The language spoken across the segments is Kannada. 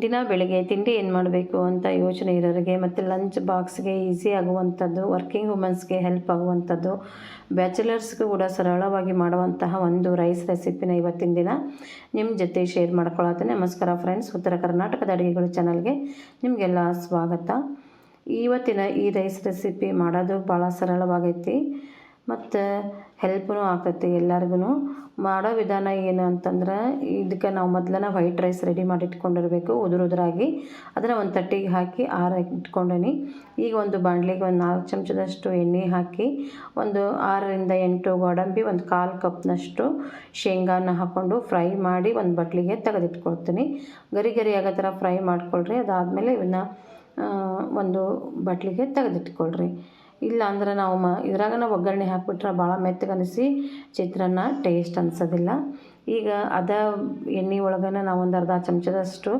ದಿನ ಬೆಳಗ್ಗೆ ತಿಂಡಿ ಏನು ಮಾಡಬೇಕು ಅಂತ ಯೋಚನೆ ಇರೋರಿಗೆ ಮತ್ತು ಲಂಚ್ ಬಾಕ್ಸ್ಗೆ ಈಸಿ ಆಗುವಂಥದ್ದು, ವರ್ಕಿಂಗ್ ವುಮೆನ್ಸ್ಗೆ ಹೆಲ್ಪ್ ಆಗುವಂಥದ್ದು, ಬ್ಯಾಚುಲರ್ಸ್ಗೂ ಕೂಡ ಸರಳವಾಗಿ ಮಾಡುವಂತಹ ಒಂದು ರೈಸ್ ರೆಸಿಪಿನ ಇವತ್ತಿನ ದಿನ ನಿಮ್ಮ ಜೊತೆ ಶೇರ್ ಮಾಡ್ಕೊಳತ್ತೇನೆ. ನಮಸ್ಕಾರ ಫ್ರೆಂಡ್ಸ್, ಉತ್ತರ ಕರ್ನಾಟಕದ ಅಡುಗೆಗಳು ಚಾನಲ್ಗೆ ನಿಮಗೆಲ್ಲ ಸ್ವಾಗತ. ಇವತ್ತಿನ ಈ ರೈಸ್ ರೆಸಿಪಿ ಮಾಡೋದು ಭಾಳ ಸರಳವಾಗೈತಿ ಮತ್ತು ಹೆಲ್ಪ್ನೂ ಆಗ್ತೈತಿ ಎಲ್ಲರಿಗೂ. ಮಾಡೋ ವಿಧಾನ ಏನು ಅಂತಂದ್ರೆ, ಇದಕ್ಕೆ ನಾವು ಮೊದಲನೇ ವೈಟ್ ರೈಸ್ ರೆಡಿ ಮಾಡಿ ಇಟ್ಕೊಂಡಿರಬೇಕು. ಉದುರಾಗಿ ಅದನ್ನು ಒಂದು ತಟ್ಟೆಗೆ ಹಾಕಿ ಇಟ್ಕೊಂಡೀನಿ. ಈಗ ಒಂದು ಬಾಣಲಿಗೆ ಒಂದು 4 ಚಮಚದಷ್ಟು ಎಣ್ಣೆ ಹಾಕಿ ಒಂದು 6ರಿಂದ 8 ಗೋಡಂಬಿ, ಒಂದು 1/4 ಕಪ್ನಷ್ಟು ಶೇಂಗಾನ ಹಾಕ್ಕೊಂಡು ಫ್ರೈ ಮಾಡಿ ಒಂದು ಬಟ್ಲಿಗೆ ತೆಗೆದಿಟ್ಕೊಳ್ತೀನಿ. ಗರಿ ಆಗೋ ಥರ ಫ್ರೈ ಮಾಡ್ಕೊಳ್ರಿ. ಅದಾದಮೇಲೆ ಇವನ್ನ ಒಂದು ಬಟ್ಲಿಗೆ ತೆಗೆದಿಟ್ಕೊಳ್ರಿ. ಇಲ್ಲ ಅಂದ್ರೆ ನಾವು ಇದ್ರಾಗ ಒಗ್ಗರಣೆ ಹಾಕಿಬಿಟ್ರೆ ಭಾಳ ಮೆತ್ತಗನಿಸಿ ಚಿತ್ರಾನ್ನ ಟೇಸ್ಟ್ ಅನಿಸೋದಿಲ್ಲ. ಈಗ ಎಣ್ಣೆ ಒಳಗನ ನಾವು ಒಂದು ಅರ್ಧ ಚಮಚದಷ್ಟು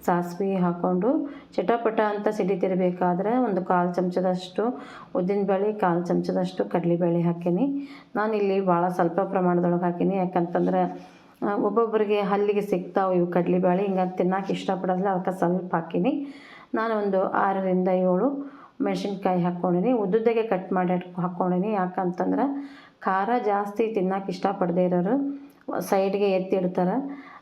ಸಾಸಿವೆ ಹಾಕ್ಕೊಂಡು ಚಟಪಟ ಅಂತ ಸಿಡಿತಿರಬೇಕಾದ್ರೆ ಒಂದು 1/4 ಚಮಚದಷ್ಟು ಉದ್ದಿನಬೇಳೆ, 1/4 ಚಮಚದಷ್ಟು ಕಡಲೆಬೇಳೆ ಹಾಕೀನಿ. ನಾನಿಲ್ಲಿ ಭಾಳ ಸ್ವಲ್ಪ ಪ್ರಮಾಣದೊಳಗೆ ಹಾಕೀನಿ. ಯಾಕಂತಂದ್ರೆ ಒಬ್ಬೊಬ್ಬರಿಗೆ ಹಲ್ಲಿಗೆ ಸಿಗ್ತಾವೆ ಇವು ಕಡಲೆಬೇಳೆ, ಹಿಂಗೆ ತಿನ್ನೋಕೆ ಇಷ್ಟಪಡೋದಿಲ್ಲ, ಅದಕ್ಕೆ ಸ್ವಲ್ಪ ಹಾಕೀನಿ. ನಾನು ಒಂದು 6ರಿಂದ 7 ಮೆಣಸಿನ್ಕಾಯಿ ಹಾಕ್ಕೊಂಡೀನಿ. ಉದ್ದುದ್ದಾಗೆ ಕಟ್ ಮಾಡಿ ಹಾಕ್ಕೊಂಡೀನಿ. ಯಾಕಂತಂದ್ರೆ ಖಾರ ಜಾಸ್ತಿ ತಿನ್ನೋಕೆ ಇಷ್ಟಪಡದೇ ಇರೋರು ಸೈಡ್ಗೆ ಎತ್ತಿಡ್ತಾರೆ.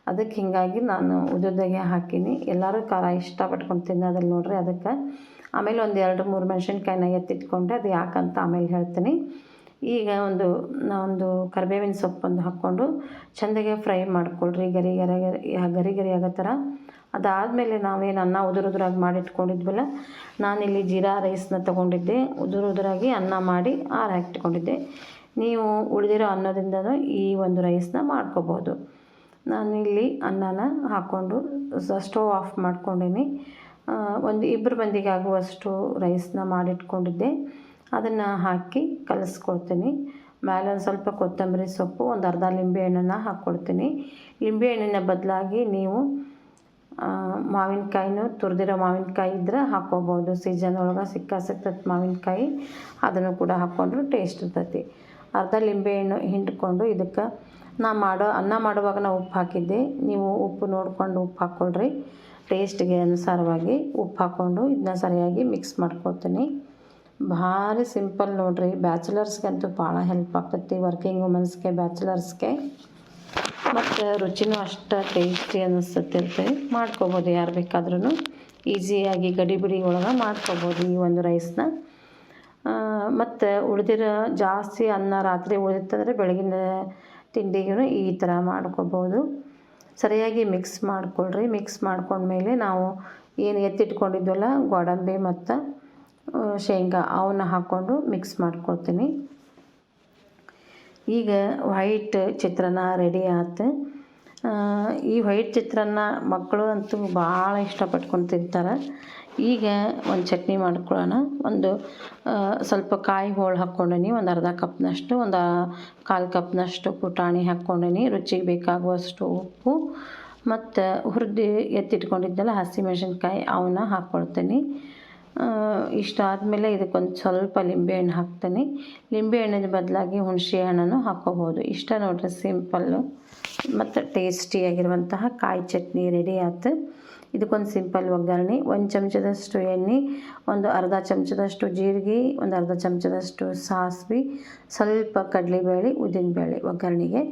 ಅದಕ್ಕೆ ಹೀಗಾಗಿ ನಾನು ಉದ್ದುದ್ದಾಗೆ ಹಾಕೀನಿ. ಎಲ್ಲರೂ ಖಾರ ಇಷ್ಟಪಟ್ಕೊಂಡು ತಿನ್ನೋದಿಲ್ಲ ನೋಡ್ರಿ, ಅದಕ್ಕೆ. ಆಮೇಲೆ ಒಂದು 2-3 ಮೆಣಸಿನ್ಕಾಯಿನ ಎತ್ತಿಟ್ಕೊಂಡೆ, ಅದು ಯಾಕಂತ ಆಮೇಲೆ ಹೇಳ್ತೀನಿ. ಈಗ ಒಂದು ಕರಿಬೇವಿನ ಸೊಪ್ಪೊಂದು ಹಾಕ್ಕೊಂಡು ಚೆಂದಾಗೆ ಫ್ರೈ ಮಾಡ್ಕೊಳ್ರಿ, ಗರಿ ಆಗೋ ಥರ. ಅದಾದಮೇಲೆ ನಾವೇನು ಅನ್ನ ಉದುರಾಗಿ ಮಾಡಿಟ್ಕೊಂಡಿದ್ವಲ್ಲ, ನಾನಿಲ್ಲಿ ಜೀರಾ ರೈಸ್ನ ತೊಗೊಂಡಿದ್ದೆ. ಉದುರಾಗಿ ಅನ್ನ ಮಾಡಿ ಹಾಕಿಟ್ಕೊಂಡಿದ್ದೆ. ನೀವು ಉಳಿದಿರೋ ಅನ್ನದಿಂದನೂ ಈ ಒಂದು ರೈಸ್ನ ಮಾಡ್ಕೋಬೋದು. ನಾನಿಲ್ಲಿ ಅನ್ನನ ಹಾಕ್ಕೊಂಡು ಸ್ಟವ್ ಆಫ್ ಮಾಡ್ಕೊಂಡೀನಿ. ಒಂದು 2 ಮಂದಿಗೆ ಆಗುವಷ್ಟು ರೈಸ್ನ ಮಾಡಿಟ್ಕೊಂಡಿದ್ದೆ. ಅದನ್ನು ಹಾಕಿ ಕಲಿಸ್ಕೊಳ್ತೀನಿ. ಮೇಲೆ ಒಂದು ಸ್ವಲ್ಪ ಕೊತ್ತಂಬರಿ ಸೊಪ್ಪು, ಒಂದು ಅರ್ಧ ಲಿಂಬೆಹಣ್ಣನ್ನು ಹಾಕ್ಕೊಳ್ತೀನಿ. ಲಿಂಬೆಹಣ್ಣಿನ ಬದಲಾಗಿ ನೀವು ಮಾವಿನಕಾಯಿನೂ, ತುರಿದಿರೋ ಮಾವಿನಕಾಯಿ ಇದ್ದರೆ ಹಾಕ್ಕೋಬೋದು. ಸೀಸನ್ ಒಳಗೆ ಸಿಗ್ತೈತೆ ಮಾವಿನಕಾಯಿ, ಅದನ್ನು ಕೂಡ ಹಾಕ್ಕೊಂಡ್ರೆ ಟೇಸ್ಟ್ ಇರ್ತೈತಿ. ಅರ್ಧ ಲಿಂಬೆಹಣ್ಣು ಹಿಂಡ್ಕೊಂಡು ಇದಕ್ಕೆ ಅನ್ನ ಮಾಡುವಾಗ ನಾವು ಉಪ್ಪು ಹಾಕಿದ್ದೆ. ನೀವು ಉಪ್ಪು ನೋಡ್ಕೊಂಡು ಉಪ್ಪು ಹಾಕ್ಕೊಳ್ರಿ. ಟೇಸ್ಟ್ಗೆ ಅನುಸಾರವಾಗಿ ಉಪ್ಪು ಹಾಕ್ಕೊಂಡು ಇದನ್ನ ಸರಿಯಾಗಿ ಮಿಕ್ಸ್ ಮಾಡ್ಕೊಳ್ತೀನಿ. ಭಾರಿ ಸಿಂಪಲ್ ನೋಡಿರಿ. ಬ್ಯಾಚುಲರ್ಸ್ಗಂತೂ ಭಾಳ ಹೆಲ್ಪ್ ಆಗ್ತೈತಿ, ವರ್ಕಿಂಗ್ ವುಮೆನ್ಸ್ಗೆ, ಬ್ಯಾಚುಲರ್ಸ್ಗೆ. ಮತ್ತು ರುಚಿನೂ ಅಷ್ಟು ಟೇಸ್ಟಿ ಅನ್ನಿಸ್ತೈತಿ. ಮಾಡ್ಕೊಬೋದು ಯಾರು ಬೇಕಾದ್ರೂ. ಈಸಿಯಾಗಿ ಗಡಿಬಿಡಿ ಒಳಗೆ ಮಾಡ್ಕೊಬೋದು ಈ ಒಂದು ರೈಸ್ನ. ಮತ್ತು ಉಳಿದಿರೋ ಜಾಸ್ತಿ ಅನ್ನ ರಾತ್ರಿ ಉಳಿದಿತ್ತಂದರೆ ಬೆಳಗಿನ ತಿಂಡಿಗೂ ಈ ಥರ ಮಾಡ್ಕೊಬೋದು. ಸರಿಯಾಗಿ ಮಿಕ್ಸ್ ಮಾಡ್ಕೊಳ್ರಿ. ಮಿಕ್ಸ್ ಮಾಡ್ಕೊಂಡ್ಮೇಲೆ ನಾವು ಏನು ಎತ್ತಿಟ್ಕೊಂಡಿದ್ವಲ್ಲ ಗೋಡಂಬಿ ಮತ್ತು ಶೇಂಗಾ, ಅವನ್ನ ಹಾಕ್ಕೊಂಡು ಮಿಕ್ಸ್ ಮಾಡ್ಕೊಳ್ತೀನಿ. ಈಗ ವೈಟ್ ಚಿತ್ರಾನ್ನ ರೆಡಿ ಆಯ್ತು. ಈ ವೈಟ್ ಚಿತ್ರಾನ್ನ ಮಕ್ಕಳು ಅಂತೂ ಭಾಳ ಇಷ್ಟಪಟ್ಕೊಂಡು ತಿಂತಾರೆ. ಈಗ ಒಂದು ಚಟ್ನಿ ಮಾಡ್ಕೊಳ್ಳೋಣ. ಒಂದು ಸ್ವಲ್ಪ ಕಾಯಿ ಹೋಳು ಹಾಕ್ಕೊಂಡೀನಿ. ಒಂದು ಅರ್ಧ ಕಪ್ನಷ್ಟು, ಒಂದು 1/4 ಕಪ್ನಷ್ಟು ಪುಟಾಣಿ ಹಾಕ್ಕೊಂಡೀನಿ. ರುಚಿಗೆ ಬೇಕಾಗುವಷ್ಟು ಉಪ್ಪು ಮತ್ತು ಹುರಿದು ಎತ್ತಿಟ್ಕೊಂಡಿದ್ದೆಲ್ಲ ಹಸಿಮೆಣಸಿನ್ಕಾಯಿ ಅವನ್ನ ಹಾಕ್ಕೊಳ್ತೀನಿ. ಇಷ್ಟ ಆದಮೇಲೆ ಇದಕ್ಕೊಂದು ಸ್ವಲ್ಪ ಲಿಂಬೆಹಣ್ಣು ಹಾಕ್ತೀನಿ. ಲಿಂಬೆಹಣ್ಣಿನ ಬದಲಾಗಿ ಹುಣಸೆ ಹಣ್ಣನ್ನು ಹಾಕ್ಕೋಬೋದು. ಇಷ್ಟ ನೋಡ್ರಿ, ಸಿಂಪಲ್ಲು ಮತ್ತು ಟೇಸ್ಟಿಯಾಗಿರುವಂತಹ ಕಾಯಿ ಚಟ್ನಿ ರೆಡಿ ಆಯ್ತು. ಇದಕ್ಕೊಂದು ಸಿಂಪಲ್ ಒಗ್ಗರಣೆ. 1 ಚಮಚದಷ್ಟು ಎಣ್ಣೆ, ಒಂದು ಅರ್ಧ ಚಮಚದಷ್ಟು ಜೀರಿಗೆ, ಒಂದು ಅರ್ಧ ಚಮಚದಷ್ಟು ಸಾಸಿವೆ, ಸ್ವಲ್ಪ ಕಡಲೆಬೇಳೆ, ಉದ್ದಿನಬೇಳೆ ಒಗ್ಗರಣೆಗೆ.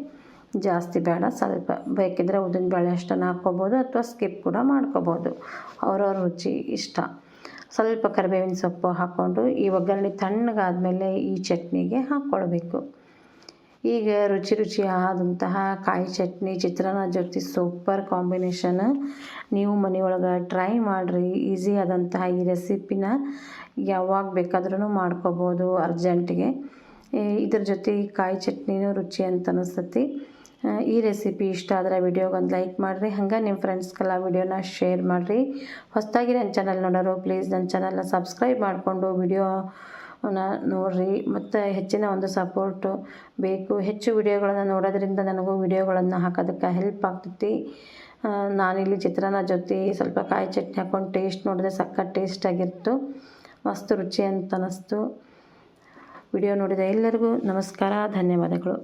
ಜಾಸ್ತಿ ಬೇಡ, ಸ್ವಲ್ಪ ಬೇಕಿದ್ದರೆ ಉದ್ದಿನಬೇಳೆ ಅಷ್ಟನ್ನು ಹಾಕ್ಕೋಬೋದು, ಅಥವಾ ಸ್ಕಿಪ್ ಕೂಡ ಮಾಡ್ಕೋಬೋದು, ಅವ್ರವ್ರ ರುಚಿ ಇಷ್ಟ. ಸ್ವಲ್ಪ ಕರಿಬೇವಿನ ಸೊಪ್ಪು ಹಾಕ್ಕೊಂಡು ಈ ಒಗ್ಗರಣೆ ತಣ್ಣಗಾದಮೇಲೆ ಈ ಚಟ್ನಿಗೆ ಹಾಕ್ಕೊಳ್ಬೇಕು. ಈಗ ರುಚಿ ಆದಂತಹ ಕಾಯಿ ಚಟ್ನಿ ಚಿತ್ರಾನ್ನ ಜೊತೆ ಸೂಪರ್ ಕಾಂಬಿನೇಷನ್. ನೀವು ಮನೆಯೊಳಗೆ ಟ್ರೈ ಮಾಡಿರಿ. ಈಸಿ ಆದಂತಹ ಈ ರೆಸಿಪಿನ ಯಾವಾಗ ಬೇಕಾದ್ರೂ ಮಾಡ್ಕೋಬೋದು ಅರ್ಜೆಂಟಿಗೆ. ಇದ್ರ ಜೊತೆ ಕಾಯಿ ಚಟ್ನಿನೂ ರುಚಿ ಅಂತ ಅನಿಸ್ತೈತಿ. ಈ ರೆಸಿಪಿ ಇಷ್ಟ ಆದರೆ ವಿಡಿಯೋಗೊಂದು ಲೈಕ್ ಮಾಡಿರಿ. ಹಂಗೆ ನಿಮ್ಮ ಫ್ರೆಂಡ್ಸ್ಗೆಲ್ಲ ವಿಡಿಯೋನ ಶೇರ್ ಮಾಡಿರಿ. ಹೊಸದಾಗಿ ನನ್ನ ಚಾನಲ್ ನೋಡೋರು ಪ್ಲೀಸ್ ನನ್ನ ಚಾನಲ್ನ ಸಬ್ಸ್ಕ್ರೈಬ್ ಮಾಡಿಕೊಂಡು ವಿಡಿಯೋನ ನೋಡಿರಿ. ಮತ್ತು ಹೆಚ್ಚಿನ ಒಂದು ಸಪೋರ್ಟು ಬೇಕು. ಹೆಚ್ಚು ವಿಡಿಯೋಗಳನ್ನು ನೋಡೋದ್ರಿಂದ ನನಗೂ ವಿಡಿಯೋಗಳನ್ನು ಹಾಕೋದಕ್ಕೆ ಹೆಲ್ಪ್ ಆಗ್ತೈತಿ. ನಾನಿಲ್ಲಿ ಚಿತ್ರಾನ್ನ ಜೊತೆ ಸ್ವಲ್ಪ ಕಾಯಿ ಚಟ್ನಿ ಹಾಕ್ಕೊಂಡು ಟೇಸ್ಟ್ ನೋಡಿದ್ರೆ ಸಖತ್ ಟೇಸ್ಟಾಗಿತ್ತು, ಮಸ್ತ್ ರುಚಿ ಅಂತ ಅನ್ನಿಸ್ತು. ವಿಡಿಯೋ ನೋಡಿದ ಎಲ್ಲರಿಗೂ ನಮಸ್ಕಾರ, ಧನ್ಯವಾದಗಳು.